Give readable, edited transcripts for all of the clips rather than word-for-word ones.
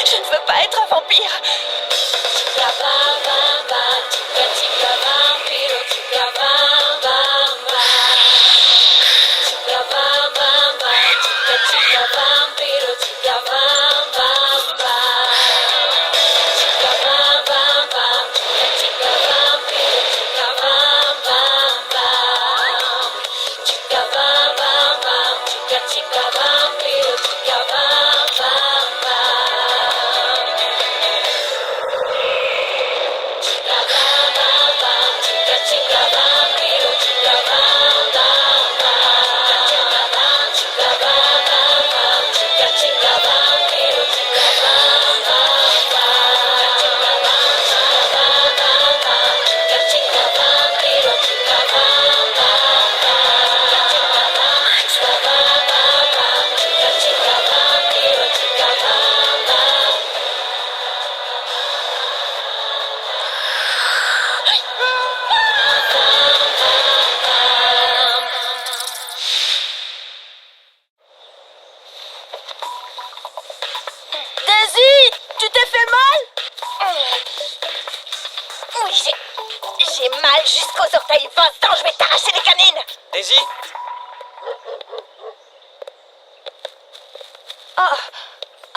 Je ne veux pas être un vampire. Daisy, tu t'es fait mal? Oui, j'ai mal jusqu'aux orteils. Vincent, je vais t'arracher les canines. Daisy? Oh,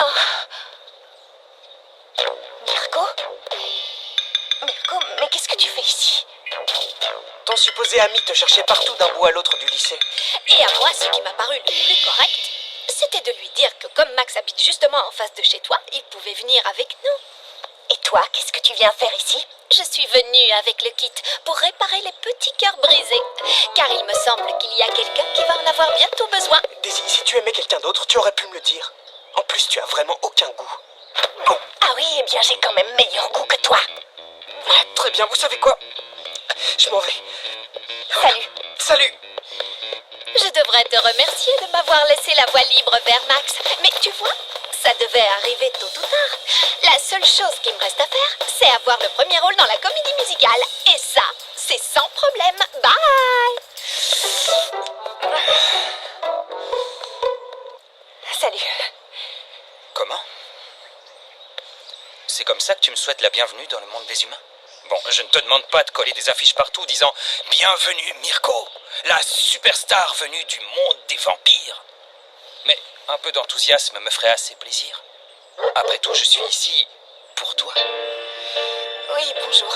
oh. Mirko? Mirko, mais qu'est-ce que tu fais ici? Ton supposé ami te cherchait partout d'un bout à l'autre du lycée. Et à moi, ce qui m'a paru le plus correct, c'était de lui dire que comme Max habite justement en face de chez toi, il pouvait venir avec nous. Et toi, qu'est-ce que tu viens faire ici? Je suis venue avec le kit pour réparer les petits cœurs brisés. Car il me semble qu'il y a quelqu'un qui va en avoir bientôt besoin. Daisy, si tu aimais quelqu'un d'autre, tu aurais pu me le dire. En plus, tu as vraiment aucun goût. Ah oui, eh bien j'ai quand même meilleur goût que toi. Ah, très bien, vous savez quoi? Je m'en vais. Salut. Salut! Je devrais te remercier de m'avoir laissé la voie libre vers Max. Mais tu vois, ça devait arriver tôt ou tard. La seule chose qui me reste à faire, c'est avoir le premier rôle dans la comédie musicale. Et ça, c'est sans problème. Bye! Salut. Comment? C'est comme ça que tu me souhaites la bienvenue dans le monde des humains? Bon, je ne te demande pas de coller des affiches partout disant « Bienvenue Mirko, la superstar venue du monde des vampires ». Mais un peu d'enthousiasme me ferait assez plaisir. Après tout, je suis ici pour toi. Oui, bonjour.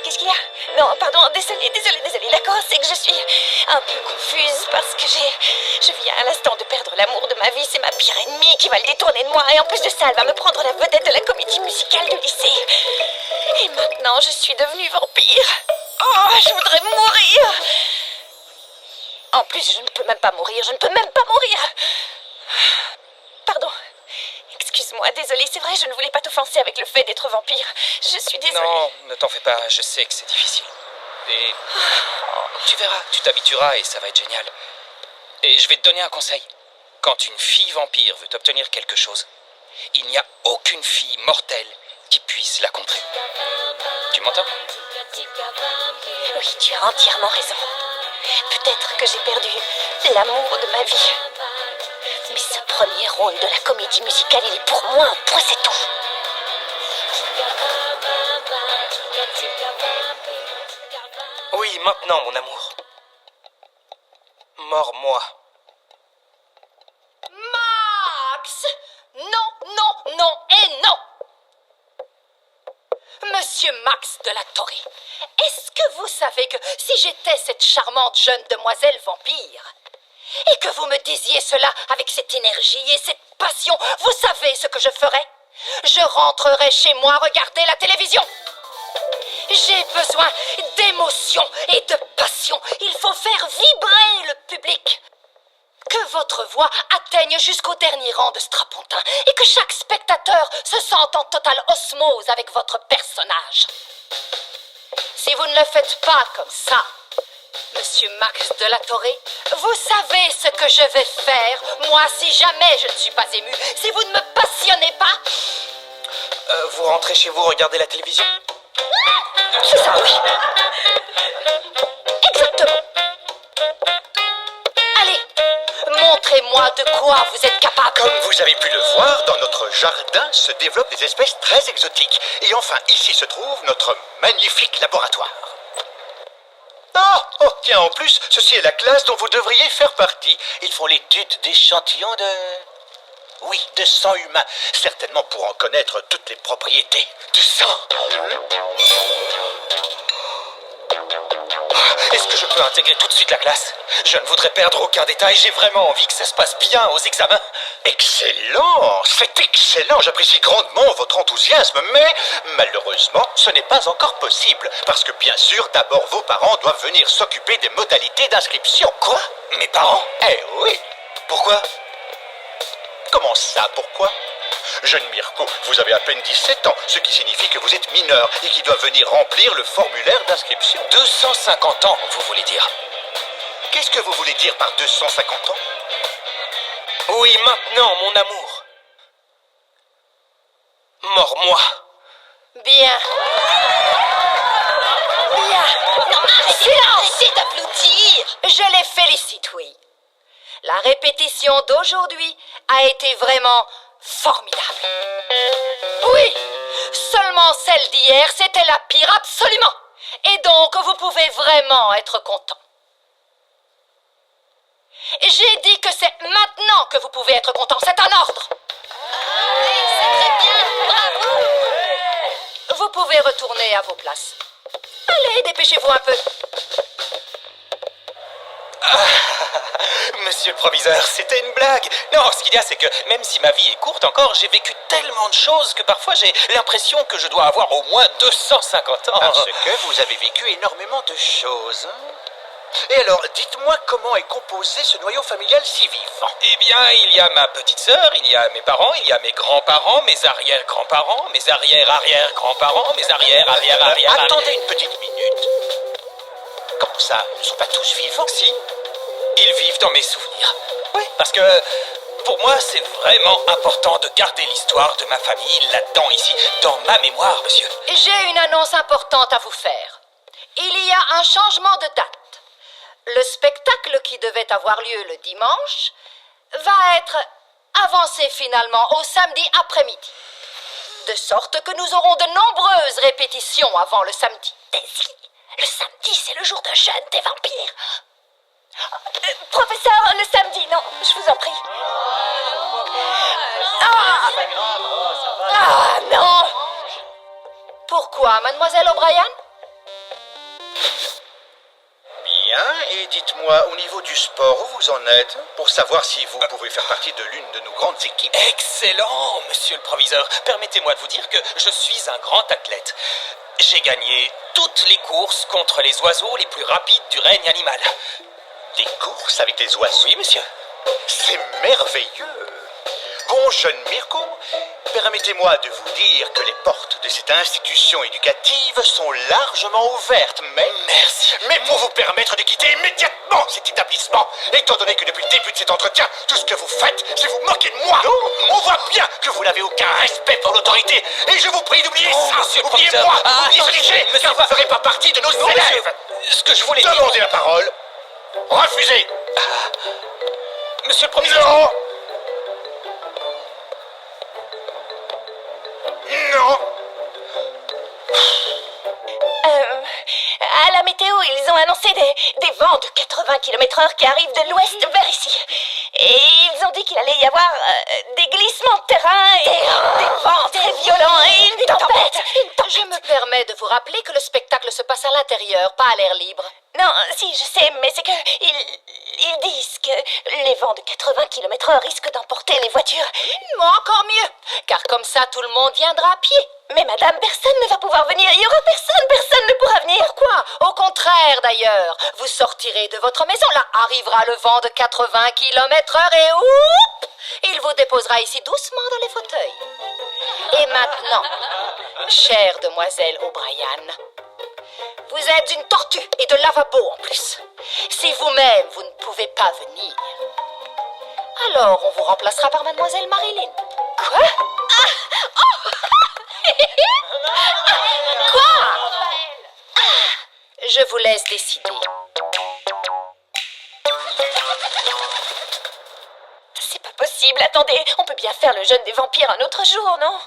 Qu'est-ce qu'il y a? Non, pardon, désolée, d'accord, c'est que je suis un peu confuse parce que je viens à l'instant de perdre l'amour de ma vie, c'est ma pire ennemie qui va le détourner de moi et en plus de ça, elle va me prendre la vedette de la comédie musicale du lycée. Et maintenant, je suis devenue vampire. Oh, je voudrais mourir. En plus, je ne peux même pas mourir, Pardon. Excuse-moi, désolée, c'est vrai, je ne voulais pas t'offenser avec le fait d'être vampire. Je suis désolée. Non, ne t'en fais pas, je sais que c'est difficile. Et tu verras, tu t'habitueras et ça va être génial. Et je vais te donner un conseil. Quand une fille vampire veut obtenir quelque chose, il n'y a aucune fille mortelle qui puisse la contrer. Tu m'entends? Oui, tu as entièrement raison. Peut-être que j'ai perdu l'amour de ma vie. Mais ce premier rôle de la comédie musicale, il est pour moi, un point, c'est tout. Oui, maintenant, mon amour. Mors-moi. Max! Non et non! Monsieur Max de la Torre, est-ce que vous savez que si j'étais cette charmante jeune demoiselle vampire, et que vous me disiez cela avec cette énergie et cette passion, vous savez ce que je ferais? Je rentrerais chez moi regarder la télévision. J'ai besoin d'émotion et de passion. Il faut faire vibrer le public. Que votre voix atteigne jusqu'au dernier rang de strapontin et que chaque spectateur se sente en totale osmose avec votre personnage. Si vous ne le faites pas comme ça, Monsieur Max de la Torre, vous savez ce que je vais faire, moi, si jamais je ne suis pas ému, si vous ne me passionnez pas? Vous rentrez chez vous, regardez la télévision? C'est ça, oui. Exactement. Allez, montrez Montrez-moi de quoi vous êtes capable. Comme vous avez pu le voir, dans notre jardin se développent des espèces très exotiques. Et enfin, ici se trouve notre magnifique laboratoire. Oh, tiens, en plus, ceci est la classe dont vous devriez faire partie. Ils font l'étude d'échantillons de... Oui, de sang humain. Certainement pour en connaître toutes les propriétés. Du sang. Est-ce que je peux intégrer tout de suite la classe? Je ne voudrais perdre aucun détail, j'ai vraiment envie que ça se passe bien aux examens. Excellent, c'est excellent. J'apprécie grandement votre enthousiasme, mais malheureusement, ce n'est pas encore possible. Parce que bien sûr, d'abord, vos parents doivent venir s'occuper des modalités d'inscription. Quoi? Mes parents? Eh oui. Pourquoi? Comment ça, pourquoi? Jeune Mirko, vous avez à peine 17 ans, ce qui signifie que vous êtes mineur et qui doit venir remplir le formulaire d'inscription. 250 ans, vous voulez dire? Qu'est-ce que vous voulez dire par 250 ans? Oui, maintenant, mon amour. Mors-moi. Bien. Bien. Non, arrêtez d'applaudir. Je les félicite, oui. La répétition d'aujourd'hui a été vraiment formidable. Oui, seulement celle d'hier, c'était la pire, absolument. Et donc, vous pouvez vraiment être content. J'ai dit que c'est maintenant que vous pouvez être content, c'est un ordre. Oui, c'est très bien, bravo. Vous pouvez retourner à vos places. Allez, dépêchez-vous un peu. Monsieur le proviseur, c'était une blague. Non, ce qu'il y a, c'est que même si ma vie est courte encore, j'ai vécu tellement de choses que parfois j'ai l'impression que je dois avoir au moins 250 ans. Parce que vous avez vécu énormément de choses. Et alors, dites-moi comment est composé ce noyau familial si vivant. Eh bien, il y a ma petite sœur, il y a mes parents, il y a mes grands-parents, mes arrière-grands-parents, mes arrière-arrière-grands-parents, mes arrière-arrière-arrière... Attendez une petite minute. Comment ça, ils ne sont pas tous vivants? Si, ils vivent dans mes souvenirs. Oui, parce que pour moi, c'est vraiment important de garder l'histoire de ma famille là-dedans, ici, dans ma mémoire, monsieur. J'ai une annonce importante à vous faire. Il y a un changement de date. Le spectacle qui devait avoir lieu le dimanche va être avancé finalement au samedi après-midi. De sorte que nous aurons de nombreuses répétitions avant le samedi. Daisy, le samedi, c'est le jour de jeûne des vampires. Professeur, le samedi, non, je vous en prie. Non. Pourquoi, mademoiselle O'Brien? Bien, et dites-moi, au niveau du sport, où vous en êtes? Pour savoir si vous pouvez faire partie de l'une de nos grandes équipes. Excellent, monsieur le proviseur. Permettez-moi de vous dire que je suis un grand athlète. J'ai gagné toutes les courses contre les oiseaux les plus rapides du règne animal. Des courses avec les oiseaux? Oui, monsieur. C'est merveilleux. Bon, jeune Mirko, permettez-moi de vous dire que les portes de cette institution éducative sont largement ouvertes, mais... Merci. Mais pour vous permettre de quitter immédiatement cet établissement, étant donné que depuis le début de cet entretien, tout ce que vous faites, c'est vous moquer de moi. Non, on voit bien que vous n'avez aucun respect pour l'autorité, et je vous prie d'oublier ça. Monsieur le Oubliez-moi, proviseur. oubliez ce léger, car vous ne ferez pas partie de nos élèves. Ce que je voulais dire... Demandez la parole. Refusez. Monsieur le proviseur... Non. Non. À la météo, ils ont annoncé des vents de 80 km/h qui arrivent de l'ouest vers ici. Et ils ont dit qu'il allait y avoir des glissements de terrain et des vents très violents et une tempête. Je me permets de vous rappeler que le spectacle se passe à l'intérieur, pas à l'air libre. Non, si, je sais, mais c'est que ils disent que les vents de 80 km/h risquent d'emporter les voitures. Encore mieux, car comme ça, tout le monde viendra à pied. Mais madame, personne ne va pouvoir venir. Il y aura personne ne pourra venir. Pourquoi? Au contraire, d'ailleurs. Vous sortirez de votre maison. Là arrivera le vent de 80 km/h et oups, il vous déposera ici doucement dans les fauteuils. Et maintenant, chère demoiselle O'Brien, vous êtes une tortue et de lavabo en plus. Si vous-même, vous ne pouvez pas venir, alors on vous remplacera par mademoiselle Marilyn. Quoi? Quoi? Je vous laisse décider. possible. Attendez, on peut bien faire le jeûne des vampires un autre jour, non?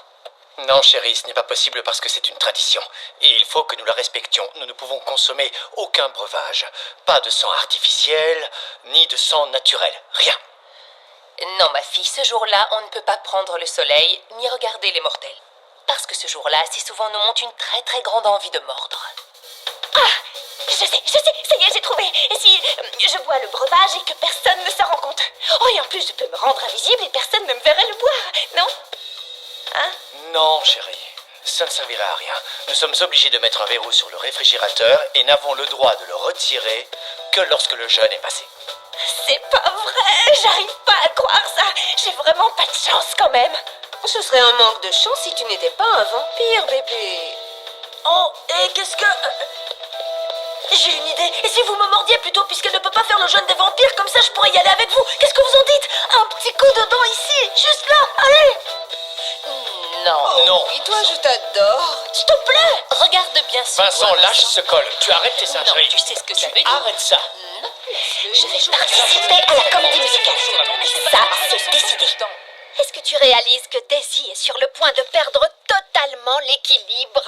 Non, chérie, ce n'est pas possible parce que c'est une tradition. Et il faut que nous la respections. Nous ne pouvons consommer aucun breuvage. Pas de sang artificiel, ni de sang naturel. Rien. Non, ma fille, ce jour-là, on ne peut pas prendre le soleil ni regarder les mortels. Parce que ce jour-là, assez souvent nous monte une très très grande envie de mordre. Ah! Je sais, ça y est, j'ai trouvé. Et si je bois le breuvage et que personne ne s'en rend compte? Oh, et en plus, je peux me rendre invisible et personne ne me verrait le boire, non? Hein? Non, chérie. Ça ne servira à rien. Nous sommes obligés de mettre un verrou sur le réfrigérateur et n'avons le droit de le retirer que lorsque le jeûne est passé. C'est pas vrai, j'arrive pas à croire ça. J'ai vraiment pas de chance quand même. Ce serait un manque de chance si tu n'étais pas un vampire, bébé. Oh, et qu'est-ce que... J'ai une idée. Et si vous me mordiez plutôt, puisqu'elle ne peut pas faire le jeûne des vampires, comme ça je pourrais y aller avec vous. Qu'est-ce que vous en dites? Un petit coup de dent ici, juste là, allez. Non. Non. Et toi, je t'adore. S'il te plaît. Regarde bien ce Vincent, doigt, lâche ce col. Tu arrêtes tes Non, singeries. tu sais ce que ça veut dire. Arrête ça. Je vais participer à la comédie musicale. Ça, c'est décidé. Est-ce que tu réalises que Daisy est sur le point de perdre totalement l'équilibre?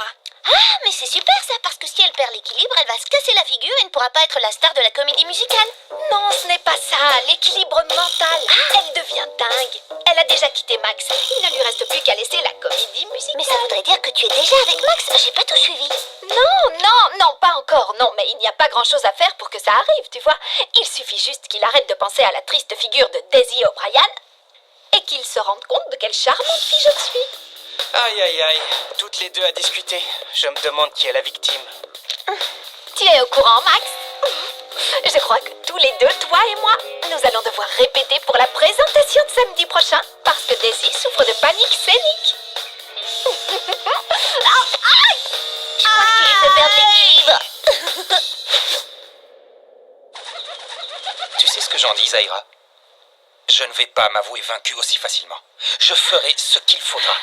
Ah, mais c'est super ça, parce que si elle perd l'équilibre, elle va se casser la figure et ne pourra pas être la star de la comédie musicale. Non, ce n'est pas ça. L'équilibre mental. Elle devient dingue. Elle a déjà quitté Max. Il ne lui reste plus qu'à laisser la comédie musicale. Mais ça voudrait dire que tu es déjà avec Max. J'ai pas tout suivi. Non, pas encore. Non, mais il n'y a pas grand-chose à faire pour que ça arrive, tu vois. Il suffit juste qu'il arrête de penser à la triste figure de Daisy O'Brien et qu'il se rende compte de quelle charmante fille je suis. Aïe, aïe, aïe. Toutes les deux à discuter. Je me demande qui est la victime. Tu es au courant, Max? Je crois que tous les deux, toi et moi, nous allons devoir répéter pour la présentation de samedi prochain parce que Daisy souffre de panique scénique. Je crois que tu lui fais perdre l'équilibre. Tu sais ce que j'en dis, Zaira? Je ne vais pas m'avouer vaincu aussi facilement. Je ferai ce qu'il faudra.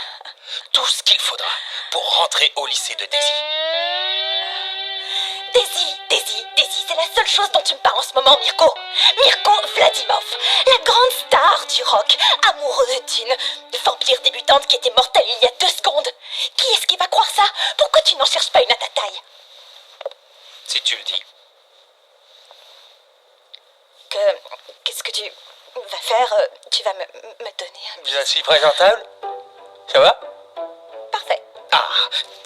Tout ce qu'il faudra pour rentrer au lycée de Daisy. Daisy, c'est la seule chose dont tu me parles en ce moment, Mirko. Mirko Vladimov, la grande star du rock, amoureux d'une vampire débutante qui était mortelle il y a 2 secondes. Qui est-ce qui va croire ça? Pourquoi tu n'en cherches pas une à ta taille? Si tu le dis. Qu'est-ce que tu vas faire? Tu vas me donner un... Je suis présentable? Ça va? Parfait. Ah,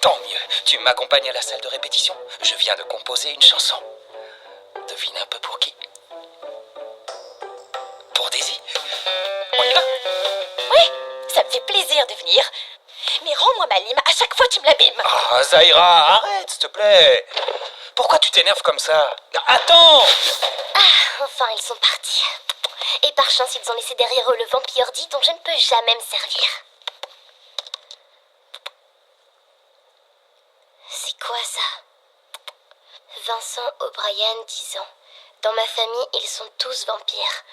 tant mieux. Tu m'accompagnes à la salle de répétition? Je viens de composer une chanson. Devine un peu pour qui? Pour Daisy? On y va? Oui, ça me fait plaisir de venir. Mais rends-moi ma lime, à chaque fois tu me l'abîmes. Ah, Zaira, arrête, s'il te plaît. Pourquoi tu t'énerves comme ça? Attends! Ah, enfin, ils sont partis. Et par chance, ils ont laissé derrière eux le vampire dit dont je ne peux jamais me servir. C'est quoi ça? Vincent O'Brien, 10 ans. Dans ma famille, ils sont tous vampires.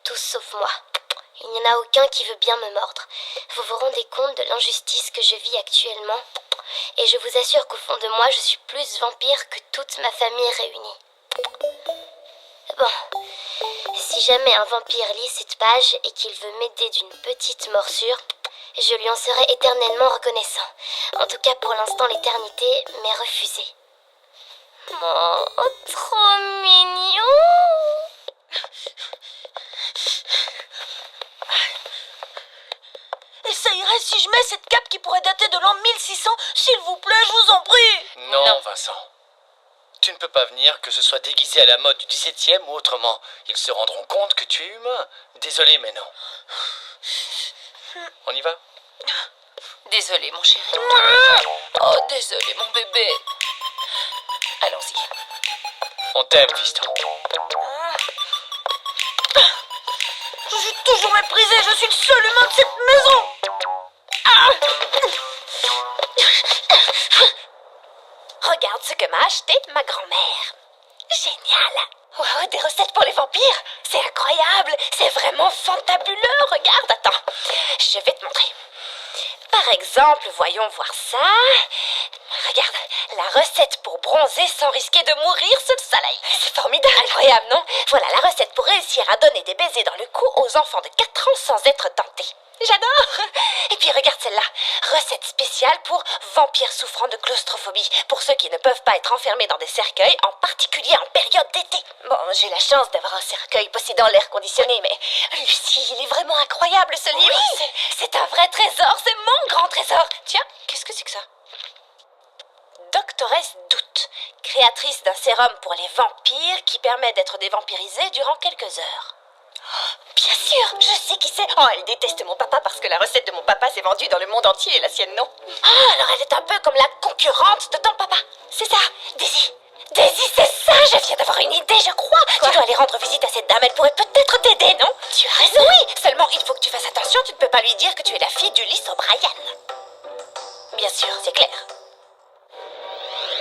Tous sauf moi. Il n'y en a aucun qui veut bien me mordre. Vous vous rendez compte de l'injustice que je vis actuellement? Et je vous assure qu'au fond de moi, je suis plus vampire que toute ma famille réunie. Bon, si jamais un vampire lit cette page et qu'il veut m'aider d'une petite morsure, je lui en serai éternellement reconnaissant. En tout cas, pour l'instant, l'éternité m'est refusée. Oh, trop mignon! Et ça irait si je mets cette cape qui pourrait dater de l'an 1600, s'il vous plaît, je vous en prie. Non, Vincent. Tu ne peux pas venir, que ce soit déguisé à la mode du 17e ou autrement. Ils se rendront compte que tu es humain. Désolé, mais non. On y va? Désolé, mon chéri. Oh, désolé, mon bébé. Allons-y. On t'aime, fiston. Je suis toujours méprisée, je suis le seul humain de cette maison. Regarde ce que m'a acheté ma grand-mère. Génial. Wow, des recettes pour les vampires. C'est incroyable. C'est vraiment fantabuleux. Regarde, attends. Je vais te montrer. Par exemple, voyons voir ça. Regarde, La recette pour bronzer sans risquer de mourir sous le soleil. C'est formidable. Incroyable, non? Voilà la recette pour réussir à donner des baisers dans le cou aux enfants de 4 ans sans être tentés. J'adore. Et puis regarde celle-là. Recette spéciale pour vampires souffrant de claustrophobie. Pour ceux qui ne peuvent pas être enfermés dans des cercueils, en particulier en période d'été. Bon, j'ai la chance d'avoir un cercueil possédant l'air conditionné, mais Lucie, il est vraiment incroyable ce livre. Oui. C'est un vrai trésor, c'est mon grand trésor. Tiens, qu'est-ce que c'est que ça? Doctoresse Doute, créatrice d'un sérum pour les vampires qui permet d'être dévampirisés durant quelques heures. Bien sûr, je sais qui c'est. Oh, elle déteste mon papa parce que la recette de mon papa s'est vendue dans le monde entier et la sienne non. Oh, alors elle est un peu comme la concurrente de ton papa. C'est ça, Daisy. Daisy, c'est ça, je viens d'avoir une idée, je crois. Tu dois aller rendre visite à cette dame, elle pourrait peut-être t'aider, non? Tu as raison. Oui, seulement il faut que tu fasses attention, tu ne peux pas lui dire que tu es la fille d'Ulysse O'Brien. Bien sûr, c'est clair.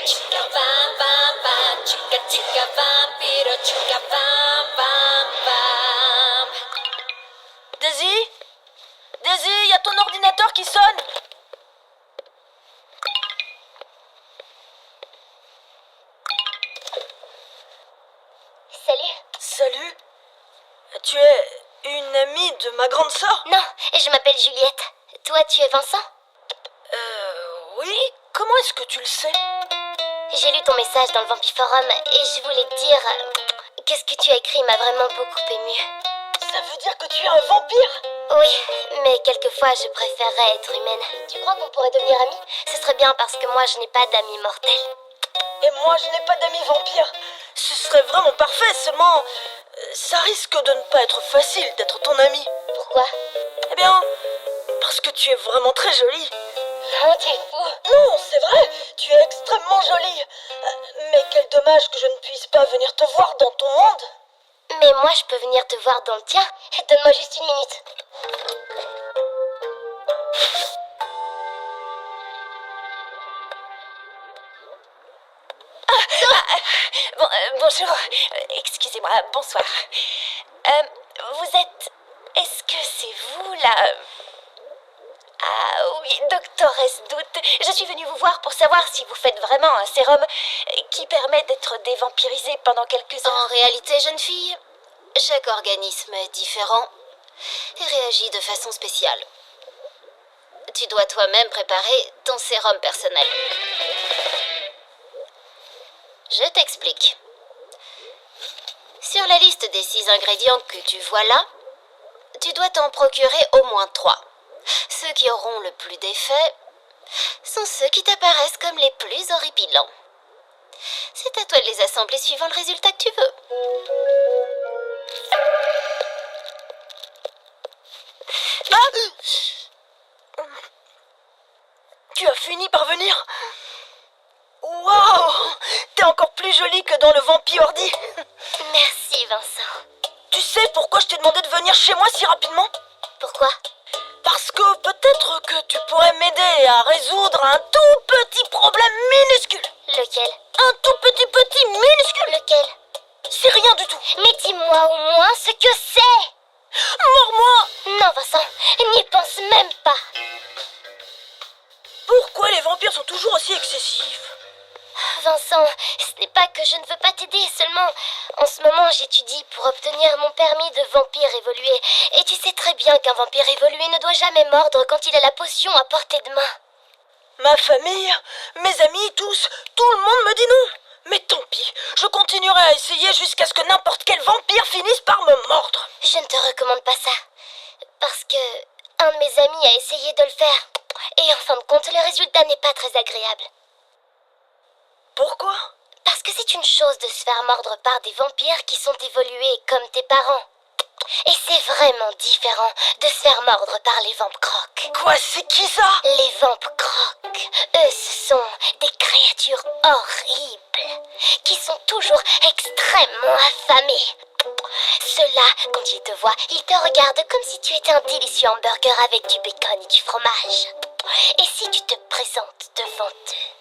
Chica bam bam bam, chica chica vampiro, chica bam bam bam. Daisy? Daisy, il y a ton ordinateur qui sonne. Salut. Salut. Tu es une amie de ma grande sœur? Non, je m'appelle Juliette. Toi, tu es Vincent? Oui. Comment est-ce que tu le sais? J'ai lu ton message dans le Vampiforum et je voulais te dire que ce que tu as écrit m'a vraiment beaucoup émue. Ça veut dire que tu es un vampire? Oui, mais quelquefois je préférerais être humaine. Tu crois qu'on pourrait devenir amis? Ce serait bien parce que moi je n'ai pas d'amis mortels. Et moi, je n'ai pas d'amis vampires. Ce serait vraiment parfait, seulement ça risque de ne pas être facile d'être ton ami. Pourquoi? Eh bien, parce que tu es vraiment très jolie. Non, t'es fou. Non, c'est vrai, tu es extrêmement jolie. Mais quel dommage que je ne puisse pas venir te voir dans ton monde. Mais moi je peux venir te voir dans le tien. Donne-moi juste une minute. Bonjour. Excusez-moi, bonsoir. Vous êtes... Est-ce que c'est vous, la... Ah oui, doctoresse Doute. Je suis venue vous voir pour savoir si vous faites vraiment un sérum qui permet d'être dévampirisé pendant quelques heures. En réalité, jeune fille, chaque organisme est différent et réagit de façon spéciale. Tu dois toi-même préparer ton sérum personnel. Je t'explique. Sur la liste des 6 ingrédients que tu vois là, tu dois t'en procurer au moins 3. Ceux qui auront le plus d'effet sont ceux qui t'apparaissent comme les plus horripilants. C'est à toi de les assembler suivant le résultat que tu veux. Tu as fini par venir? Waouh! T'es encore plus jolie que dans le Vampiordi. Merci, Vincent. Tu sais pourquoi je t'ai demandé de venir chez moi si rapidement? Pourquoi? Parce que peut-être que tu pourrais m'aider à résoudre un tout petit problème minuscule. Lequel? Un tout petit minuscule. Lequel? C'est rien du tout. Mais dis-moi au moins ce que c'est! Mors-moi! Non, Vincent, n'y pense même pas. Pourquoi les vampires sont toujours aussi excessifs? Vincent, ce n'est pas que je ne veux pas t'aider, seulement en ce moment j'étudie pour obtenir mon permis de vampire évolué. Et tu sais très bien qu'un vampire évolué ne doit jamais mordre quand il a la potion à portée de main. Ma famille, mes amis, tous, tout le monde me dit non. Mais tant pis, je continuerai à essayer jusqu'à ce que n'importe quel vampire finisse par me mordre. Je ne te recommande pas ça, parce que un de mes amis a essayé de le faire. Et en fin de compte, le résultat n'est pas très agréable. Pourquoi? Parce que c'est une chose de se faire mordre par des vampires qui sont évolués comme tes parents. Et c'est vraiment différent de se faire mordre par les vampes-crocs. Quoi, c'est qui ça? Les vampes-crocs, eux, ce sont des créatures horribles qui sont toujours extrêmement affamés. Ceux-là, quand ils te voient, ils te regardent comme si tu étais un délicieux hamburger avec du bacon et du fromage. Et si tu te présentes devant eux...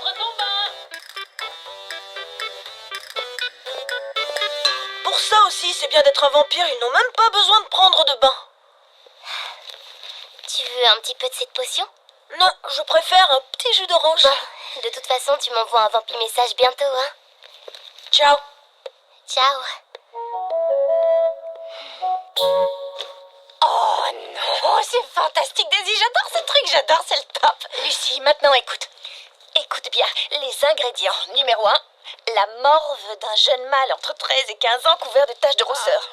prendre ton bain. Pour ça aussi, c'est bien d'être un vampire, ils n'ont même pas besoin de prendre de bain. Tu veux un petit peu de cette potion? Non, je préfère un petit jus d'orange. De toute façon, tu m'envoies un vampire message bientôt, hein? Ciao. Ciao. Oh non, c'est fantastique, Daisy, j'adore ce truc, j'adore, c'est le top. Lucie, maintenant écoute. Écoute bien, les ingrédients. Numéro 1, la morve d'un jeune mâle entre 13 et 15 ans couvert de taches de rousseur.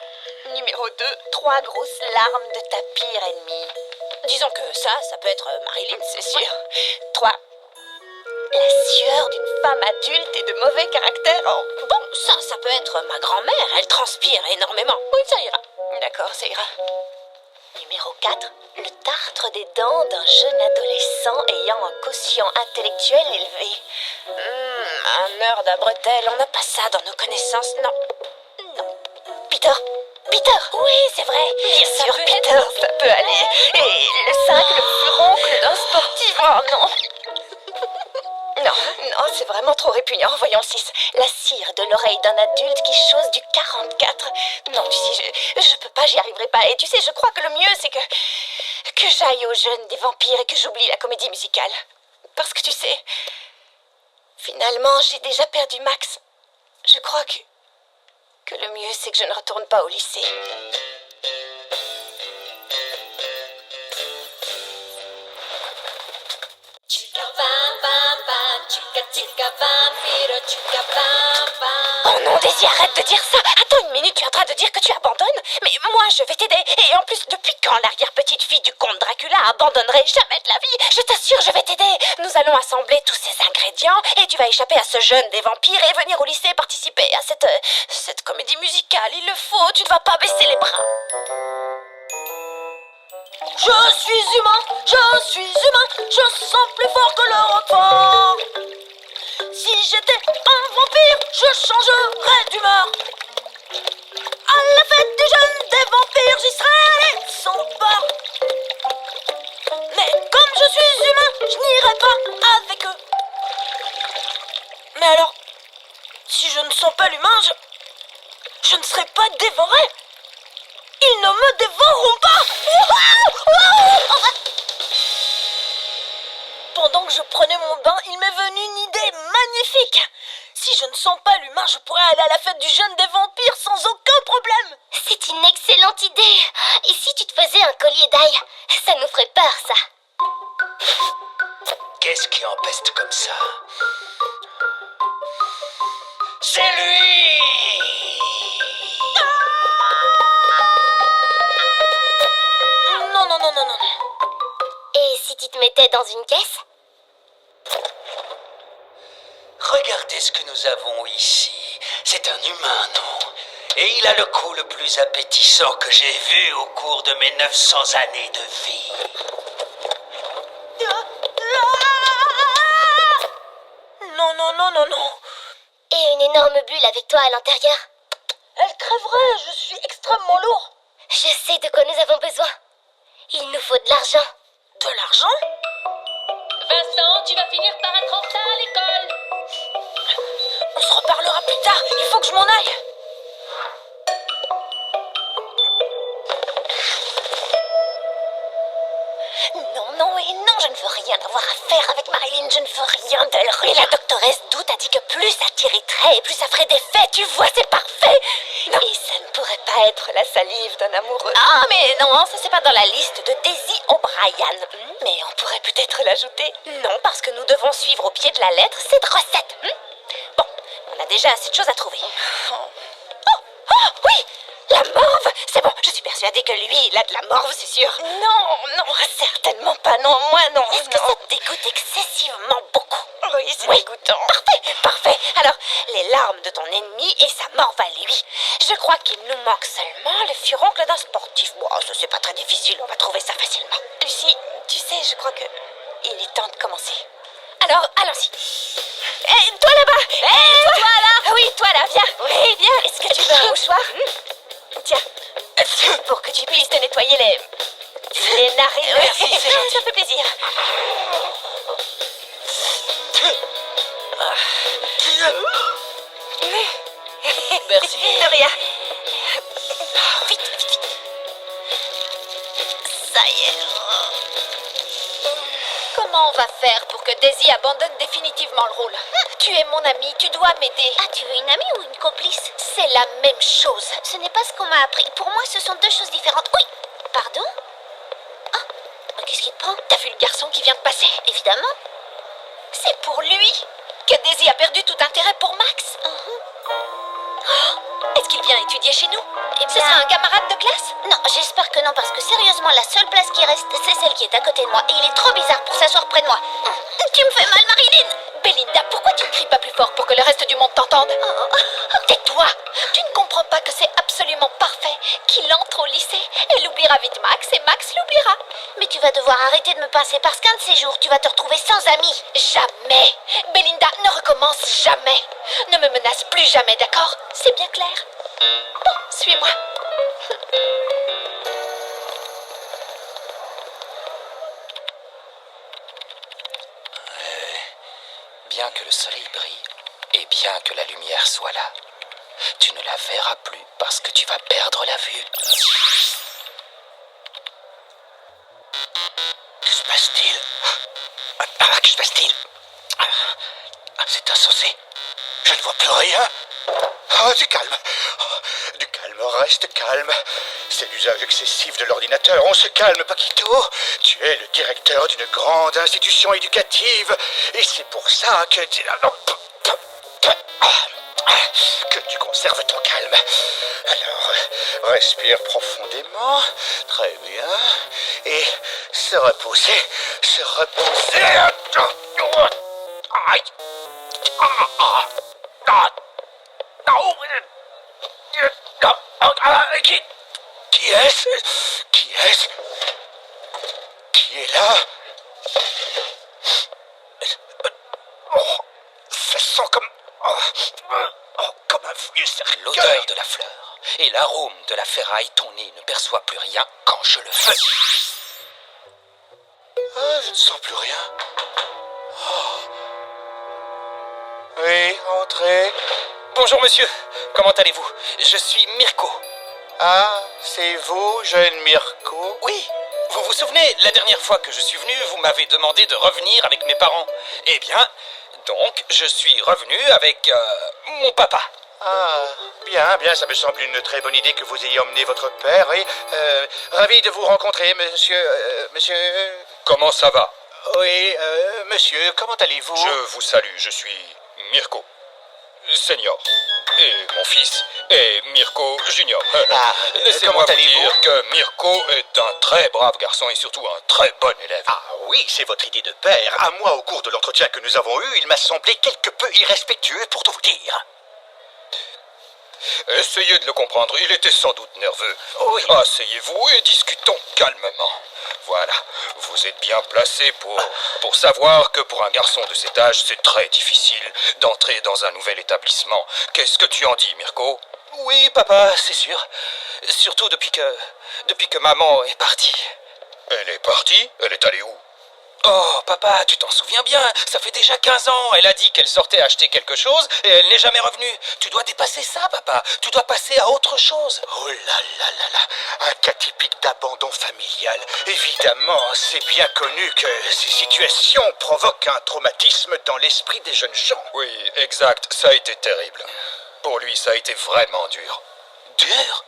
Numéro 2, 3 grosses larmes de ta pire ennemie. Disons que ça peut être Marilyn, c'est sûr. 3, la sueur d'une femme adulte et de mauvais caractère. Oh, bon, ça peut être ma grand-mère, elle transpire énormément. Oui, ça ira. D'accord, ça ira. Numéro 4, le tartre des dents d'un jeune adolescent ayant un quotient intellectuel élevé. Un meurtre à bretelles, on n'a pas ça dans nos connaissances, non. Non. Peter, oui, c'est vrai. Bien sûr, Peter, ça peut aller. Et le 5, le furoncle d'un sportif. Oh non. Non, c'est vraiment trop répugnant. Voyons 6. La cire de l'oreille d'un adulte qui chose du 44. Non, tu sais, je peux pas, j'y arriverai pas. Et tu sais, je crois que le mieux, c'est que j'aille au jeûne des vampires et que j'oublie la comédie musicale. Parce que tu sais, finalement, j'ai déjà perdu Max. Je crois que le mieux, c'est que je ne retourne pas au lycée. Oh non, Daisy, arrête de dire ça. Attends une minute, tu es en train de dire que tu abandonnes? Mais moi, je vais t'aider. Et en plus, depuis quand l'arrière-petite-fille du comte Dracula abandonnerait jamais de la vie? Je t'assure, je vais t'aider. Nous allons assembler tous ces ingrédients et tu vas échapper à ce jeûne des vampires et venir au lycée participer à cette comédie musicale. Il le faut, tu ne vas pas baisser les bras. Je suis humain, je sens plus fort que le roquefort. Si j'étais un vampire, je changerais d'humeur. À la fête du jeûne des vampires, j'y serais allé sans peur. Mais comme je suis humain, je n'irai pas avec eux. Mais alors, si je ne sens pas l'humain, je ne serai pas dévoré. Ils ne me dévoreront pas. Pendant que je prenais mon bain, il m'est venu une idée magnifique. Si je ne sens pas l'humain, je pourrais aller à la fête du jeûne des vampires sans aucun problème. C'est une excellente idée. Et si tu te faisais un collier d'ail? Ça nous ferait peur, ça. Qu'est-ce qui empeste comme ça? C'est lui! Non. Et si tu te mettais dans une caisse? Regardez ce que nous avons ici. C'est un humain, non? Et il a le cou le plus appétissant que j'ai vu au cours de mes 900 années de vie. Non. Et une énorme bulle avec toi à l'intérieur? Elle crèverait, je suis extrêmement lourd. Je sais de quoi nous avons besoin. Il nous faut de l'argent. De l'argent? Vincent, tu vas finir par être en retard à l'école. On se reparlera plus tard, il faut que je m'en aille. Non, je ne veux rien avoir à faire avec Marilyn, je ne veux rien d'elle. Et la doctoresse Doute a dit que plus ça t'irriterait et plus ça ferait d'effet, tu vois, c'est parfait. Non. Et ça ne pourrait pas être la salive d'un amoureux. Ah, mais non, ça c'est pas dans la liste de Daisy O'Brien. Mais on pourrait peut-être l'ajouter. Non, parce que nous devons suivre au pied de la lettre cette recette. Bon, on a déjà assez de choses à trouver. Oh, oui! La morve! C'est bon, je suis persuadée que lui, il a de la morve, c'est sûr. Non, certainement pas, non, moi non. Est-ce que ça te dégoûte excessivement beaucoup? Oui, c'est dégoûtant. Parfait. Alors, les larmes de ton ennemi et sa morve à lui. Je crois qu'il nous manque seulement le furoncle d'un sportif. Bon, ça c'est pas très difficile, on va trouver ça facilement. Lucie, tu sais, je crois que il est temps de commencer. Alors, allons-y. Hé, toi là-bas! Hé, toi là! Ah oui, toi là, viens! Oui, viens! Est-ce que tu veux un mouchoir? Tiens, pour que tu puisses te nettoyer les narines. Merci, c'est gentil. Ça fait plaisir. Merci. De rien. Vite, vite. Ça y est. Comment on va faire pour que Daisy abandonne définitivement le rôle? Tu es mon amie, tu dois m'aider. Ah, tu veux une amie ou une complice? C'est la même chose. Ce n'est pas ce qu'on m'a appris. Pour moi, ce sont deux choses différentes. Oui. Pardon? Ah, mais qu'est-ce qui te prend? T'as vu le garçon qui vient de passer? Évidemment. C'est pour lui que Daisy a perdu tout intérêt pour Max. Est-ce qu'il vient étudier chez nous? Eh Ce bien- sera un camarade de classe? Non, j'espère que non, parce que sérieusement, la seule place qui reste, c'est celle qui est à côté de moi. Et il est trop bizarre pour s'asseoir près de moi. Tu me fais mal, Marilyn! Belinda, pourquoi tu ne cries pas plus fort pour que le reste du monde t'entende? Tais-toi! Tu ne comprends pas que c'est absolument parfait qu'il entre au lycée. Elle oubliera vite Max et Max l'oubliera. Mais tu vas devoir arrêter de me pincer parce qu'un de ces jours, tu vas te retrouver sans amis. Jamais! Belinda, ne recommence jamais! Ne me menace plus jamais, d'accord? C'est bien clair? Bon, suis-moi. Bien que le soleil brille et bien que la lumière soit là, tu ne la verras plus parce que tu vas perdre la vue. Que se passe-t-il? Que se passe-t-il? C'est insensé. Je ne vois plus rien. Oh, du calme. Du calme, reste calme. C'est l'usage excessif de l'ordinateur. On se calme, Paquito. Tu es le directeur d'une grande institution éducative. Et c'est pour ça que tu conserves ton calme. Alors, respire profondément. Très bien. Et se reposer. Se reposer. Aïe. Qui est-ce? Qui est-ce? Qui est là? Ça sent comme un vieux cercueil. L'odeur de la fleur et l'arôme de la ferraille, ton nez ne perçoit plus rien quand je le fais. Ah, je ne sens plus rien. Oh. Oui, entrez. Bonjour monsieur, comment allez-vous? Je suis Mirko. Ah, c'est vous, jeune Mirko? Oui, vous vous souvenez, la dernière fois que je suis venu, vous m'avez demandé de revenir avec mes parents. Eh bien, donc, je suis revenu avec mon papa. Ah, bien, ça me semble une très bonne idée que vous ayez emmené votre père, oui. Ravi de vous rencontrer, monsieur... Comment ça va? Oui, monsieur, comment allez-vous? Je vous salue, je suis Mirko, senior. Et mon fils est Mirko Junior. Laissez-moi comment vous allez-vous? dire que Mirko est un très brave garçon et surtout un très bon élève. Ah oui, c'est votre idée de père. À moi, au cours de l'entretien que nous avons eu, il m'a semblé quelque peu irrespectueux, pour tout vous dire. Essayez de le comprendre, il était sans doute nerveux. Oui. Asseyez-vous et discutons calmement. Voilà, vous êtes bien placé pour savoir que pour un garçon de cet âge, c'est très difficile d'entrer dans un nouvel établissement. Qu'est-ce que tu en dis, Mirko? Oui, papa, c'est sûr. Surtout depuis que maman est partie. Elle est partie? Elle est allée où? Oh, papa, tu t'en souviens bien, ça fait déjà 15 ans. Elle a dit qu'elle sortait acheter quelque chose et elle n'est jamais revenue. Tu dois dépasser ça, papa. Tu dois passer à autre chose. Oh là là là là, un cas typique d'abandon familial. Évidemment, c'est bien connu que ces situations provoquent un traumatisme dans l'esprit des jeunes gens. Oui, exact, ça a été terrible. Pour lui, ça a été vraiment dur. Dur?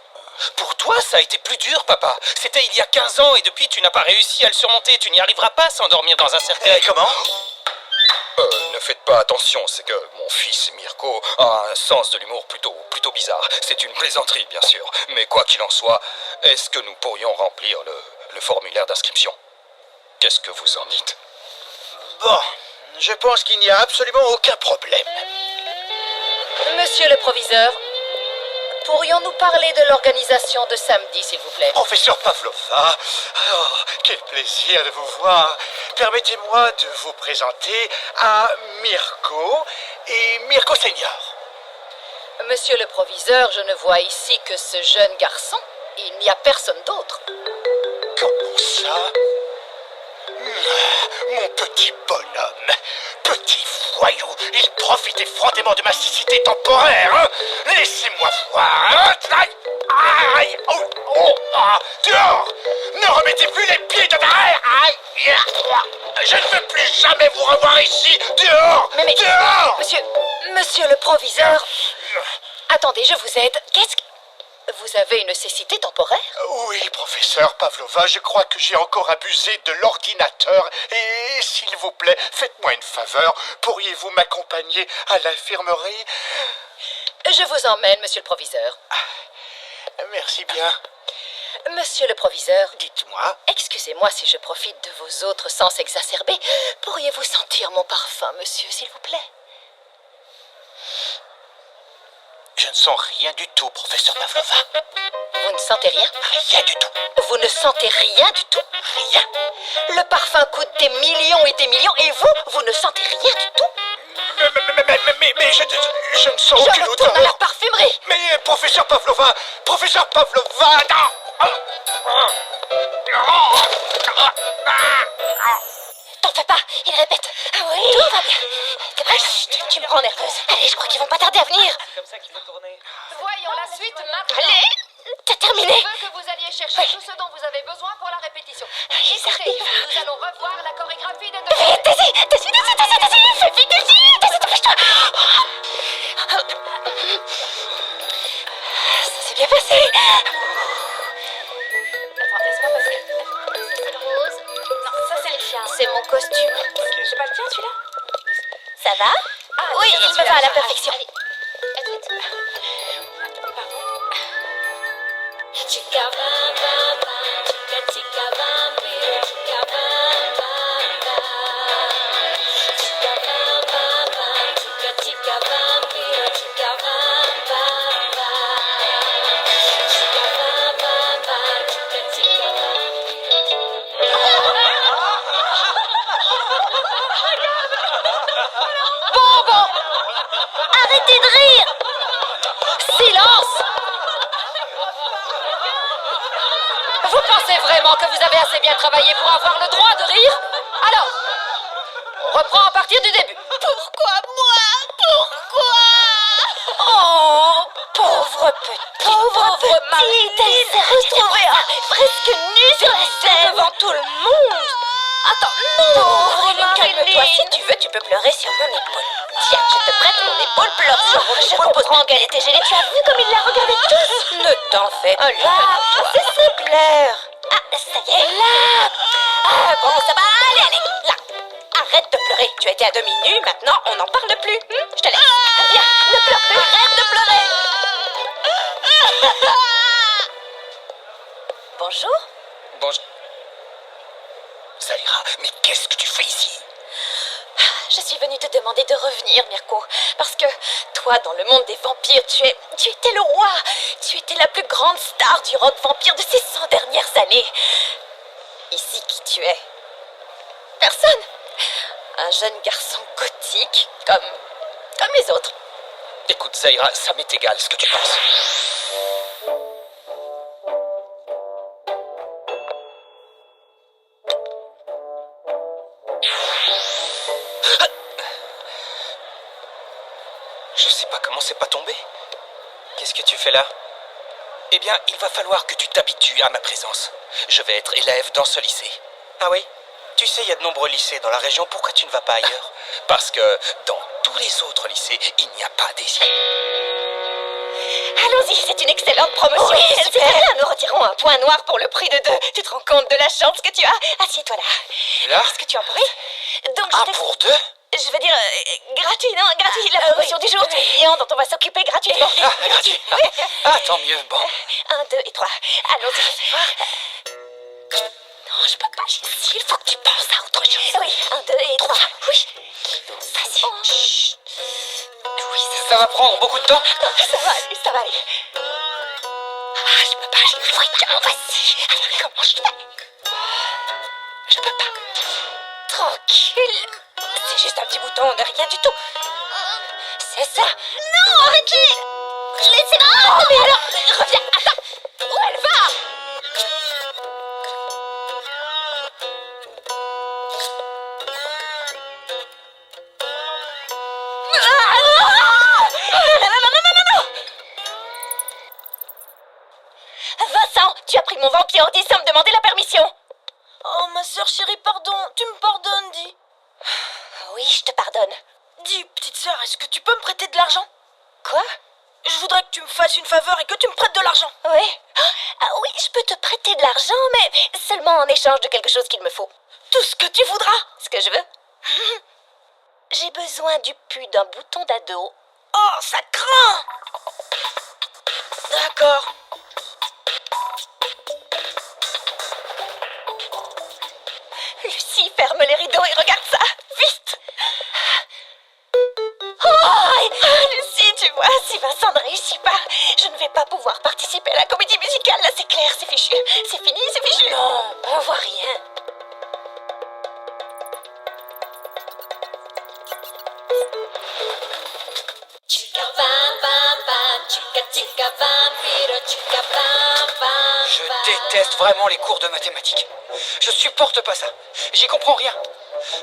Pour toi, ça a été plus dur, papa. C'était il y a 15 ans et depuis, tu n'as pas réussi à le surmonter. Tu n'y arriveras pas sans dormir dans un cercueil. Comment? Ne faites pas attention, c'est que mon fils Mirko a un sens de l'humour plutôt bizarre. C'est une plaisanterie, bien sûr. Mais quoi qu'il en soit, est-ce que nous pourrions remplir le formulaire d'inscription? Qu'est-ce que vous en dites? Bon, je pense qu'il n'y a absolument aucun problème. Monsieur le proviseur, pourrions-nous parler de l'organisation de samedi, s'il vous plaît? Professeur Pavlova, oh, quel plaisir de vous voir. Permettez-moi de vous présenter à Mirko et Mirko Senior. Monsieur le proviseur, je ne vois ici que ce jeune garçon. Il n'y a personne d'autre. Comment ça? Mon petit bonhomme, Petit voyou, il profite effrontément de ma cécité temporaire, hein. Laissez-moi voir, hein. Aïe, oh, oh, ah, dehors. Ne remettez plus les pieds de derrière. Aïe, je ne veux plus jamais vous revoir ici. Dehors, Mais, dehors. monsieur le proviseur... Attendez, je vous aide. Qu'est-ce que... Vous avez une cécité temporaire? Oui, professeur Pavlova, je crois que j'ai encore abusé de l'ordinateur. Et s'il vous plaît, faites-moi une faveur. Pourriez-vous m'accompagner à l'infirmerie? Je vous emmène, monsieur le proviseur. Merci bien. Monsieur le proviseur, Dites-moi. excusez-moi si je profite de vos autres sens exacerbés. Pourriez-vous sentir mon parfum, monsieur, s'il vous plaît? Je ne sens rien du tout, professeur Pavlova. Vous ne sentez rien? Rien du tout. Vous ne sentez rien du tout? Rien. Le parfum coûte des millions et vous ne sentez rien du tout? Mais je ne sens Je aucune retourne à la odeur. parfumerie. Mais professeur Pavlova, non. T'en fais pas, il répète. Ah oui? Tout va bien. T'es prête? Chut, tu me rends nerveuse. Allez, je crois qu'ils vont pas tarder à venir. Voyons la suite maintenant. Allez, t'as terminé? Je veux que vous alliez chercher tout ce dont vous avez besoin pour la répétition. Ils Écoutez, arrivent. nous allons revoir la chorégraphie des deux. Vite, dessus, fais vite, dessus, dépêche-toi. Ça s'est bien passé. Attends, laisse-moi passer. C'est rose. Non, ça c'est le chien. C'est mon costume. C'est pas le tien celui-là? Ça va? Oui, il me va à la perfection. À tout de suite. Chica bam bam bam, chica vampiro, chica bam bam bam. Chica bam bam bam, chica vampiro, chica bam bam bam. Chica bam bam bam, chica Bon, Arrêtez de rire! silence! Vous pensez vraiment que vous avez assez bien travaillé pour avoir le droit de rire? Alors, on reprend à partir du début. Pourquoi moi? Pourquoi? Oh, pauvre petite. Pauvre petite, elle s'est retrouvée presque nue sur la scène devant tout le monde. Attends, non, calme-toi. Si tu veux, tu peux pleurer sur mon épaule. Tiens, je te prête mon épaule, pleure sur mon épaule. Je comprends qu'elle était gênée. Tu as vu comme il la regardait tous? Ne t'en fais pas. C'est ça, pleure. Ah, ça y est. Là. Ah, bon, ça va. Allez, là. Arrête de pleurer. Tu as été à demi nue, maintenant on n'en parle plus. Je te laisse. Viens, ne pleure plus. Arrête de pleurer. Bonjour. Bonjour. Zaira, mais qu'est-ce que tu fais ici? Je suis venue te demander de revenir, Mirko, parce que toi, dans le monde des vampires, tu étais le roi. Tu étais la plus grande star du rock vampire de ces 100 dernières années. Ici, qui tu es? Personne. Un jeune garçon gothique, comme les autres. Écoute, Zaira, ça m'est égal ce que tu penses. Je sais pas comment c'est pas tombé. Qu'est-ce que tu fais là? Eh bien, il va falloir que tu t'habitues à ma présence. Je vais être élève dans ce lycée. Ah oui? Tu sais, il y a de nombreux lycées dans la région. Pourquoi tu ne vas pas ailleurs? Parce que dans tous les autres lycées, il n'y a pas d'essai. Allons-y, c'est une excellente promotion. Oui, c'est très bien, nous retirons un point noir pour le prix de 2. Tu te rends compte de la chance que tu as? Assieds-toi là. Là? Est-ce que tu en pourrais? Donc, Un pour deux? Je veux dire, gratuit, non? Gratuit, la promotion du jour. Tu es client dont on va s'occuper gratuitement. Ah, gratuit. Ah, tant mieux, bon. 1, 2 et 3. Allons-y. Non, je peux pas, Jessie. Il faut que tu penses à autre chose. Oui, 1, 2 et 3. Oui. Vas-y. Chut. Oui, Ça va prendre beaucoup de temps? ça va aller, ça va aller. Ah, je peux pas, j'ai voyons, vas-y. Alors, comment je fais? Je peux pas. Tranquille. C'est juste un petit bouton de rien du tout. C'est ça. Non, arrêtez. Laissez-moi. Oh, mais alors, reviens. Attends. Où elle va? Tu as pris mon vampire ordi sans me demander la permission. Oh, ma sœur chérie, pardon. Tu me pardonnes, dis. Oui, je te pardonne. Dis, petite sœur, est-ce que tu peux me prêter de l'argent? Quoi? Je voudrais que tu me fasses une faveur et que tu me prêtes de l'argent. Oui. Ah oui, je peux te prêter de l'argent, mais seulement en échange de quelque chose qu'il me faut. Tout ce que tu voudras. Ce que je veux. J'ai besoin du pu d'un bouton d'ado. Oh, ça craint. D'accord. Lucie, ferme les rideaux et regarde ça. Vite. Oh, Lucie, tu vois, si Vincent ne réussit pas, je ne vais pas pouvoir participer à la comédie musicale. Là, c'est clair, c'est fichu. C'est fini, c'est fichu. Non, on voit rien. Je déteste vraiment les cours de mathématiques. Je supporte pas ça. J'y comprends rien.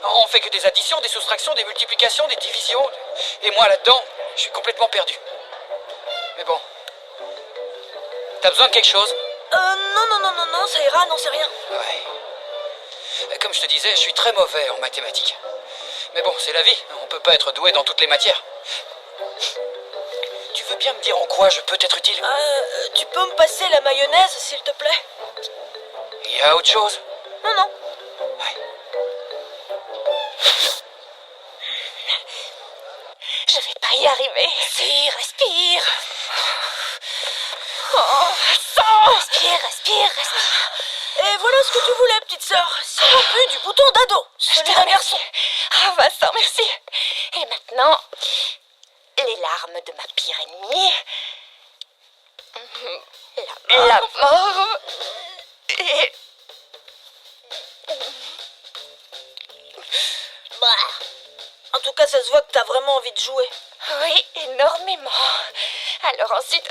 On fait que des additions, des soustractions, des multiplications, des divisions. Et moi, là-dedans, je suis complètement perdu. Mais bon. T'as besoin de quelque chose? Non, ça ira, non, c'est rien. Ouais. Comme je te disais, je suis très mauvais en mathématiques. Mais bon, c'est la vie. On peut pas être doué dans toutes les matières. Tu veux bien me dire en quoi je peux être utile? Tu peux me passer la mayonnaise, s'il te plaît? Il y a autre chose? Non. Je vais pas y arriver. Si, respire. Oh, Vincent! Respire. Et voilà ce que tu voulais, petite sœur. C'est le pu du bouton d'ado. Celui d'un garçon. Oh, Vincent, merci. Et maintenant, les larmes de ma pire ennemie. La mort. Et... En tout cas, ça se voit que t'as vraiment envie de jouer. Oui, énormément. Alors ensuite,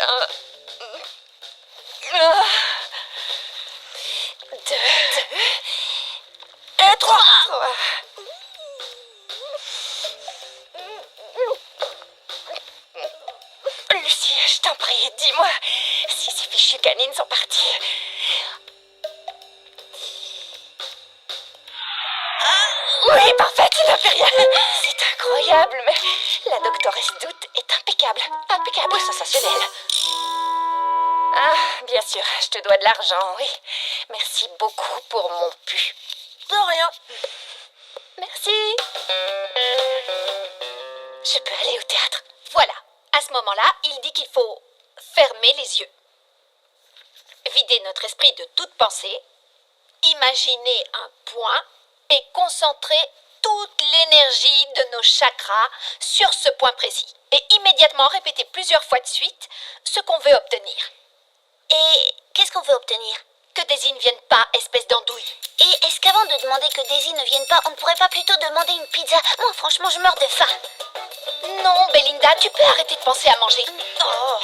deux. Et 3. Lucie, je t'en prie, dis-moi si ces fichues canines sont parties. Oui, parfait, tu n'as fait rien. C'est incroyable, mais la doctoresse Doute est impeccable. Impeccable, sensationnelle. Ah, bien sûr, je te dois de l'argent, oui. Merci beaucoup pour mon pu. De rien. Merci. Je peux aller au théâtre. Voilà. À ce moment-là, il dit qu'il faut fermer les yeux. Vider notre esprit de toute pensée. Imaginer un point et concentrer toute l'énergie de nos chakras sur ce point précis. Et immédiatement répéter plusieurs fois de suite ce qu'on veut obtenir. Et qu'est-ce qu'on veut obtenir? Que Daisy ne vienne pas, espèce d'andouille. Et est-ce qu'avant de demander que Daisy ne vienne pas, on ne pourrait pas plutôt demander une pizza? Moi, franchement, je meurs de faim. Non, Belinda, tu peux arrêter de penser à manger. Oh.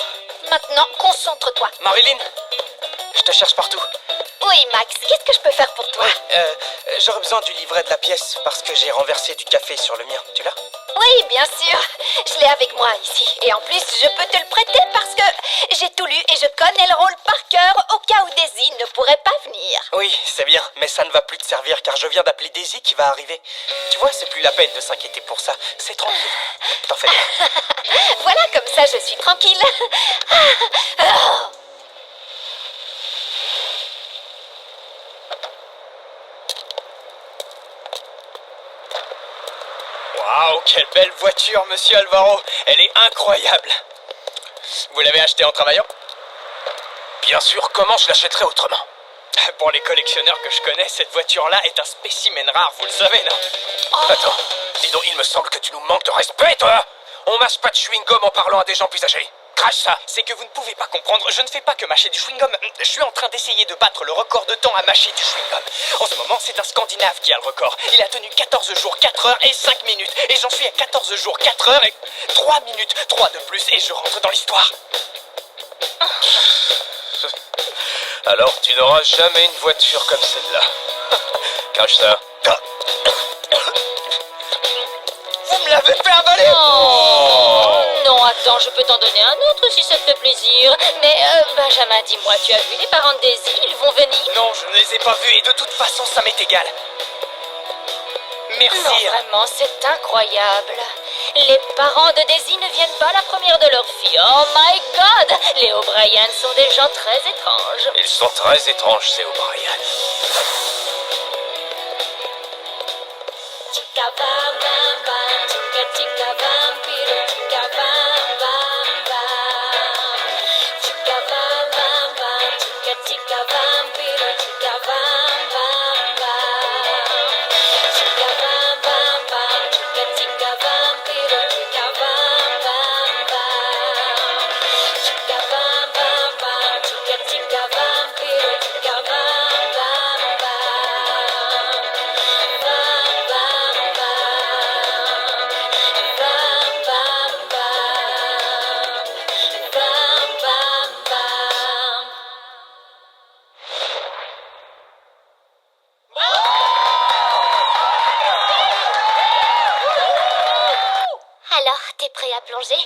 Maintenant, concentre-toi. Marilyn, je te cherche partout. Oui, Max, qu'est-ce que je peux faire pour toi? J'aurais besoin du livret de la pièce parce que j'ai renversé du café sur le mien. Tu l'as? Oui, bien sûr. Je l'ai avec moi ici. Et en plus, je peux te le prêter parce que j'ai tout lu et je connais le rôle par cœur au cas où Daisy ne pourrait pas venir. Oui, c'est bien, mais ça ne va plus te servir car je viens d'appeler Daisy qui va arriver. Tu vois, c'est plus la peine de s'inquiéter pour ça. C'est tranquille. T'en fais pas. Voilà, comme ça, je suis tranquille. Waouh, quelle belle voiture, monsieur Alvaro. Elle est incroyable. Vous l'avez achetée en travaillant? Bien sûr, comment je l'achèterais autrement? Pour les collectionneurs que je connais, cette voiture-là est un spécimen rare, vous le savez, non? Attends, dis donc, il me semble que tu nous manques de respect, toi! On mâche pas de chewing-gum en parlant à des gens plus âgés. Crache ça! C'est que vous ne pouvez pas comprendre, je ne fais pas que mâcher du chewing-gum. Je suis en train d'essayer de battre le record de temps à mâcher du chewing-gum. En ce moment, c'est un Scandinave qui a le record. Il a tenu 14 jours, 4 heures et 5 minutes. Et j'en suis à 14 jours, 4 heures et 3 minutes. 3 de plus et je rentre dans l'histoire. Alors, tu n'auras jamais une voiture comme celle-là. Crache ça. Vous me l'avez fait avaler! Oh, non, attends, je peux t'en donner un autre si ça te fait plaisir. Mais Benjamin, dis-moi, tu as vu les parents de Daisy? Ils vont venir? Non, je ne les ai pas vus et de toute façon, ça m'est égal. Merci. Non, vraiment, c'est incroyable. Les parents de Daisy ne viennent pas la première de leur fille. Oh my God! Les O'Brien sont des gens très étranges. Ils sont très étranges, ces O'Brien. Chica bam bam bam, chica chica vampiro, chica bam bam bam. Chica bam bam bam, chica chica vampiro, chica bam bam bam. Chica bam bam bam, chica chica vampiro, chica bam bam bam. Chica bam bam bam, chica chica vampiro, chica bam bam bam. Bam bam bam, bam bam bam, bam bam bam. Alors, t'es prêt à plonger?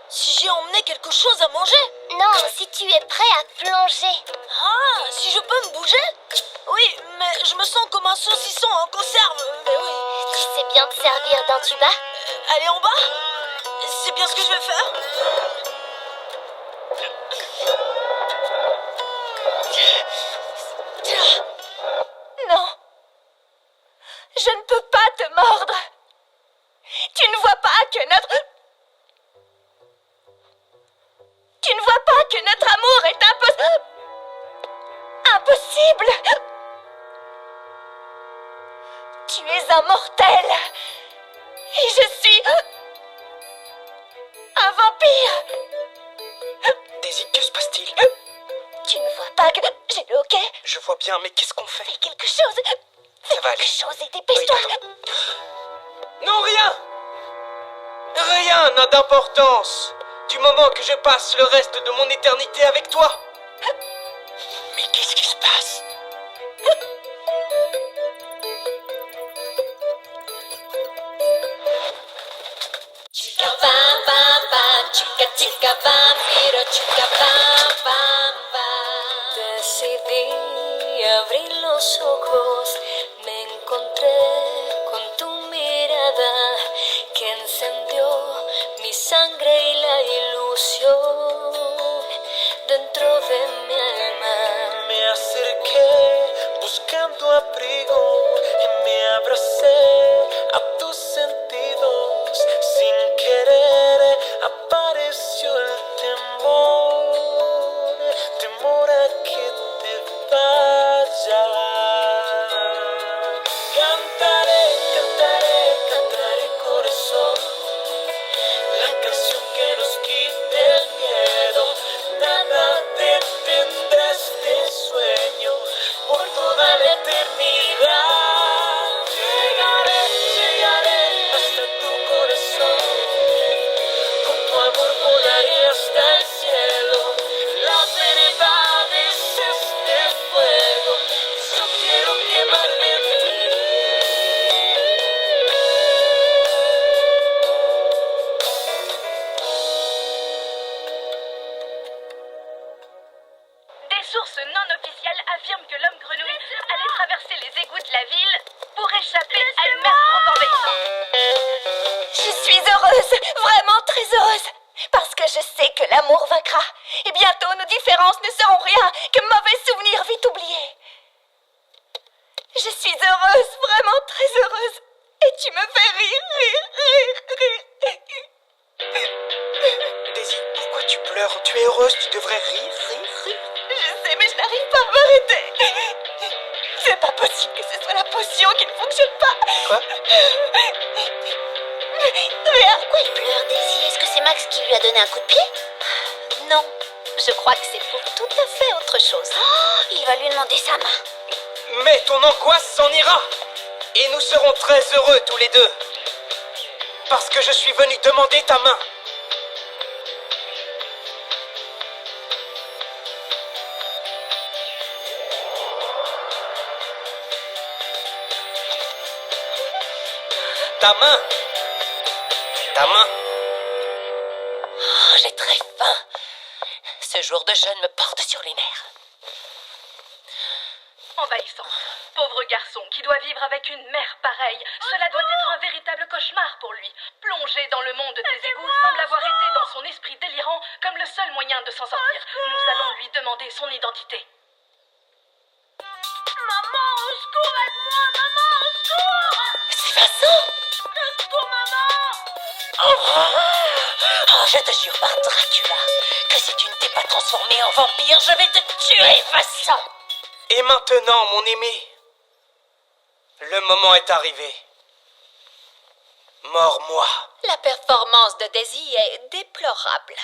Si j'ai emmené quelque chose à manger? Non, si tu es prêt à plonger. Ah, si je peux me bouger? Oui, mais je me sens comme un saucisson en conserve. Mais oui. Tu sais bien te servir d'un tuba? Aller en bas? C'est bien ce que je vais faire. Non. Je ne peux pas te mordre. Tu ne vois pas que notre... Tu ne vois pas que notre amour est impossible. Tu es un mortel. Et je suis... un vampire. Daisy, que se passe-t-il? Tu ne vois pas que j'ai le hoquet? Je vois bien, mais qu'est-ce qu'on fait? Fais quelque chose. Ça va aller. Quelque chose et dépêche-toi. Non, rien! Rien n'a d'importance du moment que je passe le reste de mon éternité avec toi. Mais qu'est-ce qui se passe? Chica bam bam bam, chica chica vampiro, chica bam bam bam. Decidí abrir los ojos, me encontré con tu mirada que encendió mi sangre y la ilusión dentro de mi alma. Me acerqué buscando abrigo y me abracé a tus sentidos. Sin querer apareció el temor, temor a que te vayas. Cantaré, cantaré, cantaré corazón, la canción que nos quite el miedo. Nada detendrá este sueño por toda la eternidad. Llegaré, llegaré hasta tu corazón. Con tu amor volaré hasta el cielo. La verdad es este fuego. Yo quiero quemarme en ti. Des sources non officielles affirment que l'homme grenouille allait traverser les égouts de la ville pour échapper à une mère trop envahissante. Je suis heureuse, vraiment très heureuse, parce que je sais que l'amour vaincra. Et bientôt, nos différences ne seront rien que mauvais souvenirs vite oubliés. Je suis heureuse, vraiment très heureuse. Et tu me fais rire, rire, rire, rire. Daisy, pourquoi tu pleures? Tu es heureuse, tu devrais rire, rire, rire. Je sais, mais je n'arrive pas à m'arrêter. C'est pas possible que ce soit la potion qui ne fonctionne pas. Quoi? Rien. Pourquoi il pleure, Daisy? Est-ce que c'est Max qui lui a donné un coup de pied? Non, je crois que c'est pour tout à fait autre chose. Oh, il va lui demander sa main. Mais ton angoisse s'en ira. Et nous serons très heureux tous les deux. Parce que je suis venu demander ta main. Ta main. Ta main. très fin. Ce jour de jeûne me porte sur les nerfs. Envahissante. Pauvre garçon qui doit vivre avec une mère pareille. Cela doit être un véritable cauchemar pour lui. Plongé dans le monde des égouts semble avoir été dans son esprit délirant comme le seul moyen de s'en sortir. Nous allons lui demander son identité. Maman, au secours, aide-moi, maman, au secours! C'est Vincent! Au secours, maman! Oh, je te jure par Dracula que si tu ne t'es pas transformé en vampire, je vais te tuer, Vincent! Et maintenant, mon aimé, le moment est arrivé. Mords-moi. La performance de Daisy est déplorable.